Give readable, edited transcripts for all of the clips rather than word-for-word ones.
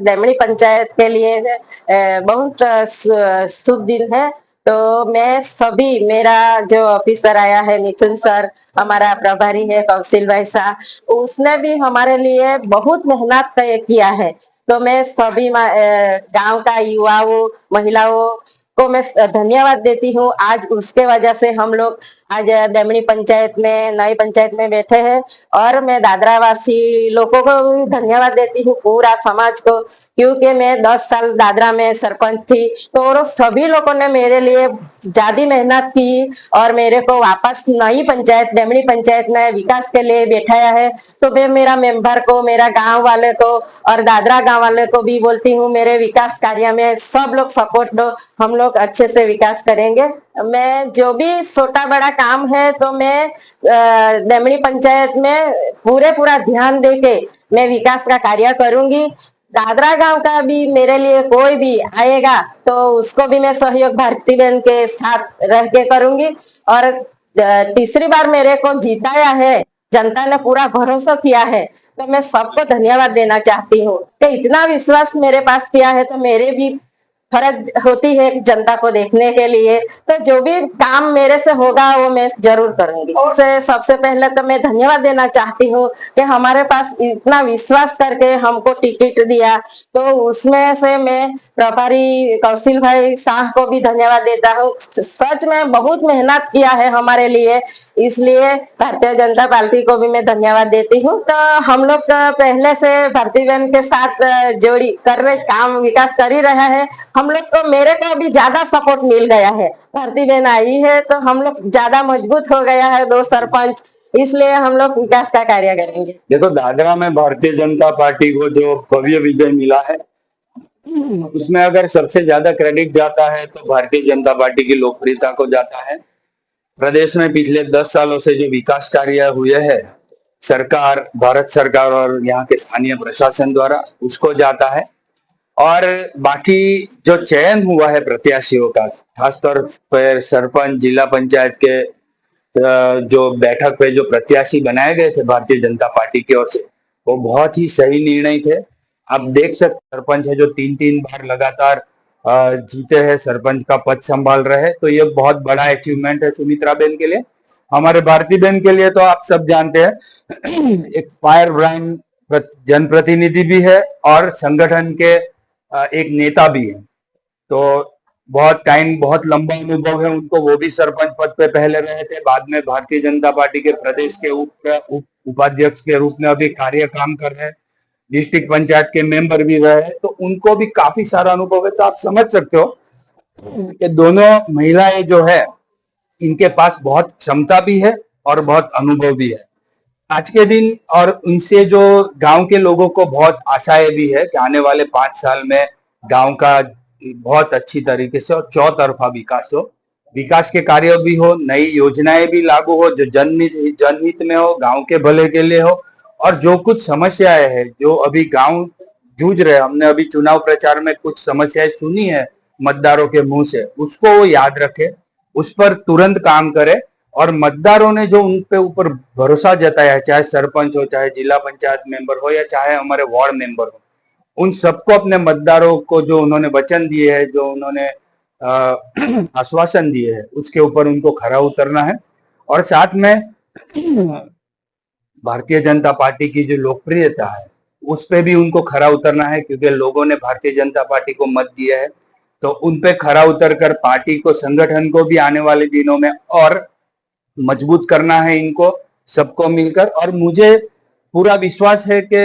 दमनी पंचायत के लिए बहुत शुभ दिन है। तो मैं सभी, मेरा जो ऑफिसर आया है मिथुन सर, हमारा प्रभारी है कौशिल भाई शाह, उसने भी हमारे लिए बहुत मेहनत किया है। तो मैं सभी गांव का युवाओं, महिलाओं को मैं धन्यवाद देती हूँ। आज उसके वजह से हम लोग आज दमनी पंचायत में, नई पंचायत में बैठे हैं। और मैं दादरा वासी लोगों को भी धन्यवाद देती हूँ, पूरा समाज को, क्योंकि मैं 10 साल दादरा में सरपंच थी। तो और सभी लोगों ने मेरे लिए ज्यादा मेहनत की और मेरे को वापस नई पंचायत, दमनी पंचायत में विकास के लिए बैठाया है। तो मैं मेरा मेंबर को, मेरा गांव वाले को और दादरा गांव वाले को भी बोलती हूँ, मेरे विकास कार्य में सब लोग सपोर्ट दो, हम लोग अच्छे से विकास करेंगे। मैं जो भी छोटा बड़ा काम है तो मैं दमनी पंचायत में पूरा ध्यान देके मैं विकास का कार्य करूंगी। दादरा गांव का भी मेरे लिए कोई भी आएगा तो उसको भी मैं सहयोग भारती बहन के साथ रह के करूंगी। और तीसरी बार मेरे को जिताया है, जनता ने पूरा भरोसा किया है, तो मैं सबको धन्यवाद देना चाहती हूँ कि इतना विश्वास मेरे पास किया है। तो मेरे भी फर्ज होती है जनता को देखने के लिए, तो जो भी काम मेरे से होगा वो मैं जरूर करूंगी। सबसे पहले तो मैं धन्यवाद देना चाहती हूँ कि हमारे पास इतना विश्वास करके हमको टिकट दिया। तो उसमें से मैं प्रभारी कौशिल भाई शाह को भी धन्यवाद देता हूँ। सच में बहुत मेहनत किया है हमारे लिए, इसलिए भारतीय जनता पार्टी को भी मैं धन्यवाद देती हूँ। तो हम लोग पहले से भारती बहन के साथ जोड़ी कर रहे, काम विकास कर ही रहा है। हम लोग को, मेरे को अभी ज्यादा सपोर्ट मिल गया है, भारती बहन आई है तो हम लोग ज्यादा मजबूत हो गया है, 2 सरपंच, इसलिए हम लोग विकास का कार्य करेंगे। देखो, दादरा में भारतीय जनता पार्टी को जो भव्य विजय मिला है, उसमें अगर सबसे ज्यादा क्रेडिट जाता है तो भारतीय जनता पार्टी की लोकप्रियता को जाता है। प्रदेश में पिछले 10 सालों से जो विकास कार्य हुए हैं, सरकार, भारत सरकार और यहाँ के स्थानीय प्रशासन द्वारा, उसको जाता है। और बाकी जो चयन हुआ है प्रत्याशियों का, खासतौर पर सरपंच, जिला पंचायत के जो बैठक पे जो प्रत्याशी बनाए गए थे भारतीय जनता पार्टी की ओर से, वो बहुत ही सही निर्णय थे। आप देख सकते, सरपंच है जो 3-3 बार लगातार जीते हैं, सरपंच का पद संभाल रहे हैं। तो ये बहुत बड़ा अचीवमेंट है सुमित्रा बेन के लिए। हमारे भारती बेन के लिए तो आप सब जानते हैं, एक फायर ब्रांड जनप्रतिनिधि भी है और संगठन के एक नेता भी है। तो बहुत लंबा अनुभव है उनको। वो भी सरपंच पद पे पहले रहे थे, बाद में भारतीय जनता पार्टी के प्रदेश के उपाध्यक्ष के रूप में अभी काम कर रहे हैं, डिस्ट्रिक्ट पंचायत के मेंबर भी रहे। तो उनको भी काफी सारा अनुभव है। तो आप समझ सकते हो कि दोनों महिलाएं जो है, इनके पास बहुत क्षमता भी है और बहुत अनुभव भी है आज के दिन। और उनसे जो गांव के लोगों को बहुत आशाएं भी है कि आने वाले 5 साल में गांव का बहुत अच्छी तरीके से और चौतरफा विकास हो, विकास के कार्य भी हो, नई योजनाएं भी लागू हो जो जनहित में हो, गांव के भले के लिए हो। और जो कुछ समस्याएं हैं जो अभी गांव जूझ रहे हैं, हमने अभी चुनाव प्रचार में कुछ समस्याएं सुनी है मतदारों के मुंह से, उसको वो याद रखे, उस पर तुरंत काम करे। और मतदारों ने जो उन पे ऊपर भरोसा जताया है, चाहे सरपंच हो, चाहे जिला पंचायत मेंबर हो, या चाहे हमारे वार्ड मेंबर हो, उन सबको अपने मतदारों को जो उन्होंने वचन दिए है, जो उन्होंने आश्वासन दिए है, उसके ऊपर उनको खरा उतरना है। और साथ में भारतीय जनता पार्टी की जो लोकप्रियता है, उस पे भी उनको खरा उतरना है, क्योंकि लोगों ने भारतीय जनता पार्टी को मत दिया है। तो उन पे खरा उतर कर पार्टी को, संगठन को भी आने वाले दिनों में और मजबूत करना है इनको, सबको मिलकर। और मुझे पूरा विश्वास है कि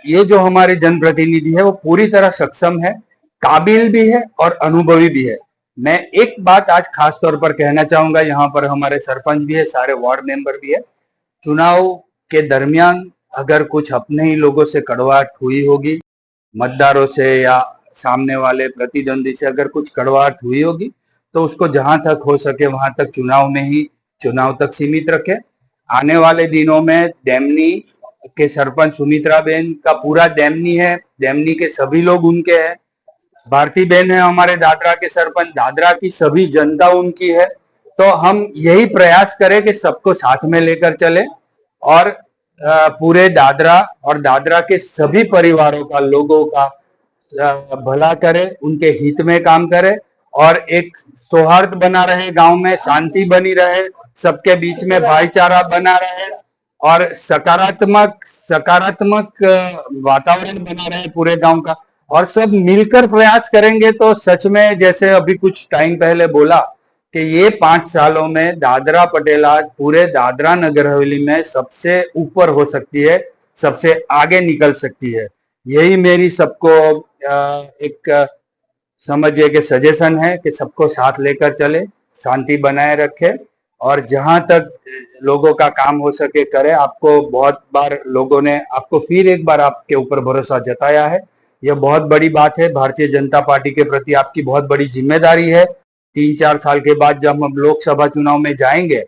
ये जो हमारे जनप्रतिनिधि है वो पूरी तरह सक्षम है, काबिल भी है और अनुभवी भी है। मैं एक बात आज खास तौर पर कहना चाहूंगा, यहाँ पर हमारे सरपंच भी है, सारे वार्ड मेंबर भी है। चुनाव के दरमियान अगर कुछ अपने ही लोगों से कड़वाहट हुई होगी, मतदारों से या सामने वाले प्रतिद्वंदी से अगर कुछ कड़वाहट हुई होगी, तो उसको जहां तक हो सके वहां तक चुनाव तक सीमित रखे। आने वाले दिनों में डेमनी के सरपंच सुमित्रा बेन का पूरा डेमनी है, डेमनी के सभी लोग उनके हैं। भारती बेन है हमारे दादरा के सरपंच, दादरा की सभी जनता उनकी है। तो हम यही प्रयास करें कि सबको साथ में लेकर चले और पूरे दादरा और दादरा के सभी परिवारों का, लोगों का भला करे, उनके हित में काम करे और एक सौहार्द बना रहे, गांव में शांति बनी रहे, सबके बीच में भाईचारा बना रहे और सकारात्मक सकारात्मक वातावरण बना रहे पूरे गांव का। और सब मिलकर प्रयास करेंगे तो सच में, जैसे अभी कुछ टाइम पहले बोला कि ये 5 सालों में दादरा पटेला पूरे दादरा नगर हवेली में सबसे ऊपर हो सकती है, सबसे आगे निकल सकती है। यही मेरी सबको एक समझिए कि सजेशन है कि सबको साथ लेकर चले, शांति बनाए रखे और जहां तक लोगों का काम हो सके करे। आपको बहुत बार लोगों ने आपको फिर एक बार आपके ऊपर भरोसा जताया है, यह बहुत बड़ी बात है। भारतीय जनता पार्टी के प्रति आपकी बहुत बड़ी जिम्मेदारी है। 3-4 साल के बाद जब हम लोकसभा चुनाव में जाएंगे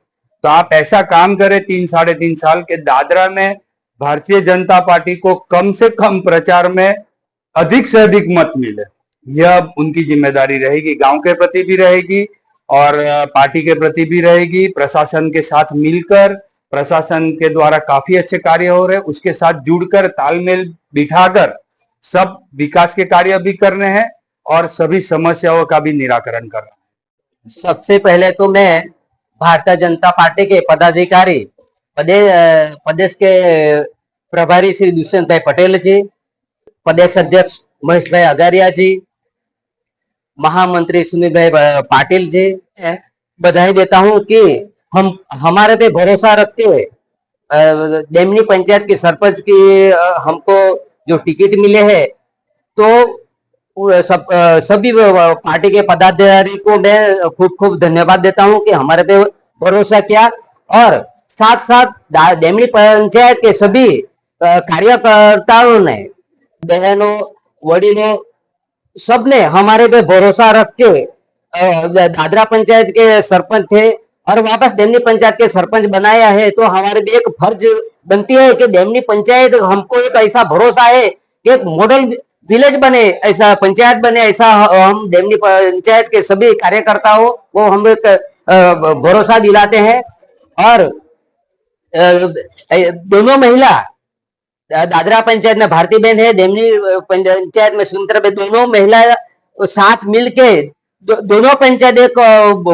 तो आप ऐसा काम करें 3-3.5 साल के दादरा में भारतीय जनता पार्टी को कम से कम प्रचार में अधिक से अधिक मत मिले। यह उनकी जिम्मेदारी रहेगी, गांव के प्रति भी रहेगी और पार्टी के प्रति भी रहेगी। प्रशासन के साथ मिलकर, प्रशासन के द्वारा काफी अच्छे कार्य हो रहे हैं, उसके साथ जुड़कर तालमेल बिठाकर सब विकास के कार्य भी करने हैं और सभी समस्याओं का भी निराकरण करना है। सबसे पहले तो मैं भारतीय जनता पार्टी के पदाधिकारी प्रदेश के प्रभारी श्री दुष्यंत भाई पटेल जी, प्रदेश अध्यक्ष महेश भाई अगारिया जी, महामंत्री सुनील भाई पाटिल जी बधाई देता हूं कि हम हमारे पे भरोसा रखते हुए डेमनी पंचायत के सरपंच की हमको जो टिकट मिले हैं, तो सभी पार्टी के पदाधिकारी को मैं खूब खूब धन्यवाद देता हूं कि हमारे पे भरोसा किया और साथ साथ डेमनी पंचायत के सभी कार्यकर्ताओं ने, बहनों, वडीलों, सबने हमारे पे भरोसा रख के दादरा पंचायत के सरपंच थे और वापस डेमनी पंचायत के सरपंच बनाया है। तो हमारे भी एक फर्ज बनती है कि डेमनी पंचायत, हमको एक ऐसा भरोसा है कि एक मॉडल विलेज बने, ऐसा पंचायत बने, ऐसा हम डेमनी पंचायत के सभी कार्यकर्ताओं को हम एक भरोसा दिलाते हैं। और दोनों महिला दादरा पंचायत में भारती बहन है, डेमनी पंचायत में सुमित्रा बहन, दोनों महिला साथ मिलके दोनों पंचायत एक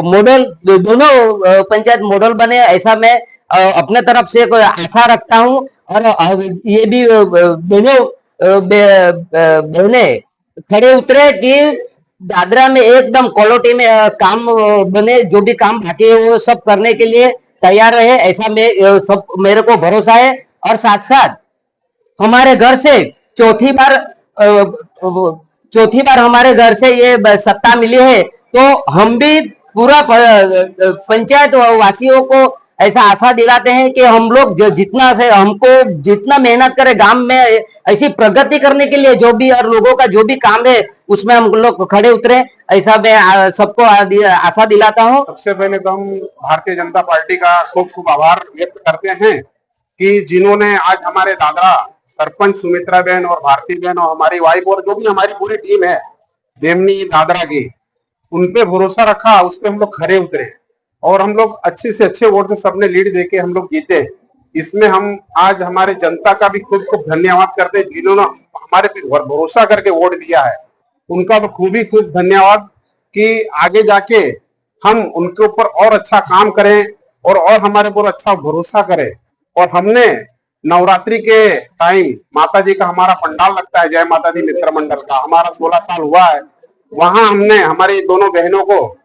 मॉडल, दोनों पंचायत मॉडल बने, ऐसा मैं अपने तरफ से आशा रखता हूं। और ये भी दोनों बहने खड़े उतरे कि दादरा में एकदम क्वालिटी में काम बने, जो भी काम बाकी है वो सब करने के लिए तैयार रहे, ऐसा सब मेरे को भरोसा है। और साथ साथ हमारे घर से चौथी बार हमारे घर से ये सत्ता मिली है, तो हम भी पूरा पंचायत वासियों को ऐसा आशा दिलाते हैं कि हम लोग हमको जितना मेहनत करें गांव में ऐसी प्रगति करने के लिए, जो भी और लोगों का जो भी काम है उसमें हम लोग खड़े उतरे, ऐसा मैं सबको आशा दिलाता हूं। सबसे पहले तो हम भारतीय जनता पार्टी का खूब खूब आभार व्यक्त करते हैं कि जिन्होंने आज हमारे दादरा सरपंच सुमित्रा बहन और भारती बहन और हमारी वाइफ और जो भी हमारी पूरी टीम है डेमनी दादरा की, उनपे भरोसा रखा, उस पर हम लोग खड़े उतरे और हम लोग अच्छे से अच्छे वोट से सबने लीड देके हम लोग जीते। इसमें हम आज हमारे जनता का भी खूब खूब धन्यवाद करते हैं, जिन्होंने हमारे पे भरोसा करके वोट दिया है, उनका तो खूब ही खूब धन्यवाद कि आगे जाके हम उनके ऊपर और अच्छा काम करें और हमारे ऊपर अच्छा भरोसा करें। और हमने नवरात्रि के टाइम माता जी का हमारा पंडाल लगता है, जय माता दी मित्र मंडल का, हमारा 16 साल हुआ है, वहां हमने हमारी दोनों बहनों को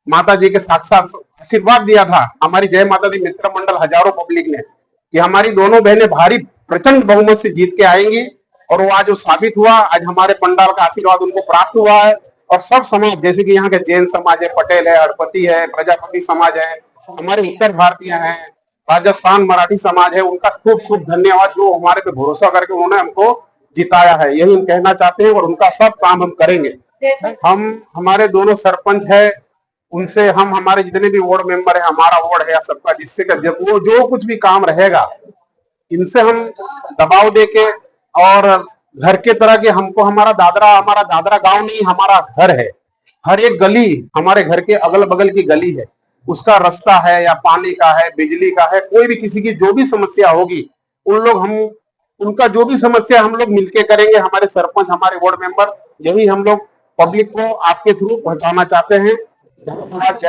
माता जी के साक्षात आशीर्वाद दिया था, हमारी जय माता दी मित्र मंडल हजारों पब्लिक ने, कि हमारी दोनों बहनें भारी प्रचंड बहुमत से जीत के आएंगी। और वो आज वो साबित हुआ, आज हमारे पंडाल का आशीर्वाद उनको प्राप्त हुआ है। और सब समाज, जैसे कि यहाँ के जैन समाज है, पटेल है, हड़पति है, प्रजापति समाज है, हमारे उत्तर भारतीय हैं, राजस्थान मराठी समाज है, उनका खूब खूब धन्यवाद, जो हमारे पे भरोसा करके उन्होंने हमको जिताया है। यही हम कहना चाहते हैं और उनका सब काम हम करेंगे। हम हमारे दोनों सरपंच है, उनसे हम हमारे जितने भी वार्ड मेंबर है, हमारा वार्ड है सबका, जिससे वो जो कुछ भी काम रहेगा इनसे हम दबाव देके और घर के तरह के, हमको हमारा दादरा गांव नहीं, हमारा घर है। हर एक गली हमारे घर के अगल बगल की गली है, उसका रास्ता है या पानी का है, बिजली का है, कोई भी किसी की जो भी समस्या होगी उन लोग हम उनका जो भी समस्या हम लोग मिलके करेंगे, हमारे सरपंच, हमारे वार्ड मेंबर, यही हम लोग पब्लिक को आपके थ्रू पहुंचाना चाहते हैं। धन्यवाद।